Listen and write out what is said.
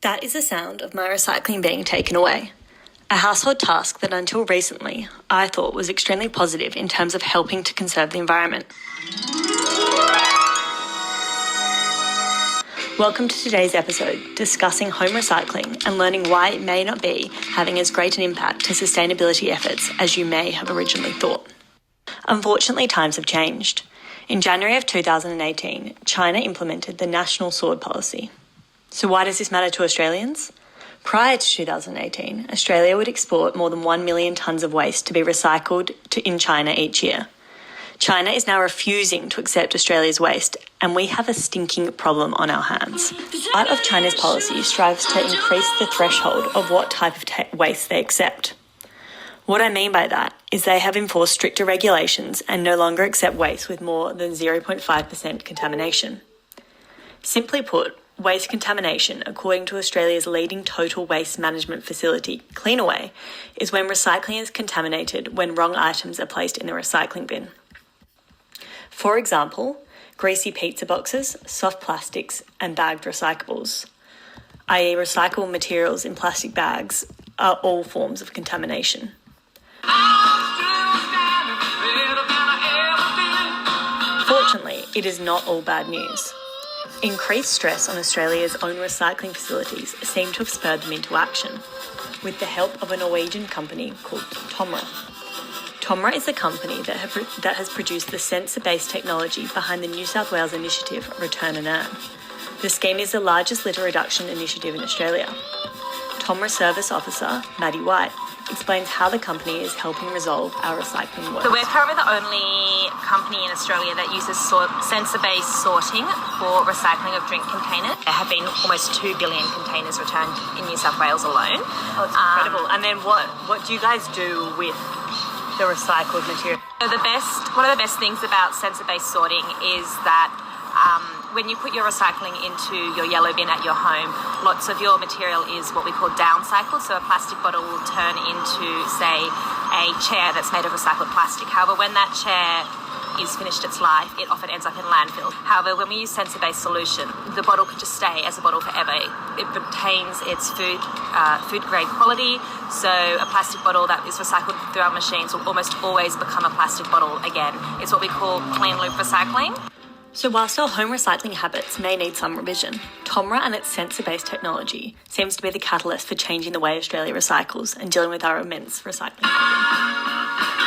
That is the sound of my recycling being taken away. A household task that until recently I thought was extremely positive in terms of helping to conserve the environment. Welcome to today's episode, discussing home recycling and learning why it may not be having as great an impact to sustainability efforts as you may have originally thought. Unfortunately, times have changed. In January of 2018, China implemented the National Sword Policy. So why does this matter to Australians? Prior to 2018, Australia would export more than 1 million tonnes of waste to be recycled in China each year. China is now refusing to accept Australia's waste, and we have a stinking problem on our hands. Part of China's policy strives to increase the threshold of what type of waste they accept. What I mean by that is they have enforced stricter regulations and no longer accept waste with more than 0.5% contamination. Simply put, waste contamination, according to Australia's leading total waste management facility, Cleanaway, is when recycling is contaminated when wrong items are placed in the recycling bin. For example, greasy pizza boxes, soft plastics, and bagged recyclables, i.e. recyclable materials in plastic bags, are all forms of contamination. Fortunately, it is not all bad news. Increased stress on Australia's own recycling facilities seem to have spurred them into action, with the help of a Norwegian company called Tomra. Tomra is a company that has produced the sensor-based technology behind the New South Wales initiative Return and Earn. The scheme is the largest litter reduction initiative in Australia. Tomra Service Officer Maddie White explains how the company is helping resolve our recycling woes. So we're currently the only company in Australia that uses sensor-based sorting for recycling of drink containers. There have been almost 2 billion containers returned in New South Wales alone. Oh, it's incredible. And then what do you guys do with the recycled material? So one of the best things about sensor-based sorting is that when you put your recycling into your yellow bin at your home, lots of your material is what we call downcycled. So a plastic bottle will turn into, say, a chair that's made of recycled plastic. However, when that chair is finished its life, it often ends up in landfill. However, when we use sensor-based solution, the bottle can just stay as a bottle forever. It retains its food-grade quality, so a plastic bottle that is recycled through our machines will almost always become a plastic bottle again. It's what we call clean loop recycling. So whilst our home recycling habits may need some revision, Tomra and its sensor-based technology seems to be the catalyst for changing the way Australia recycles and dealing with our immense recycling problem.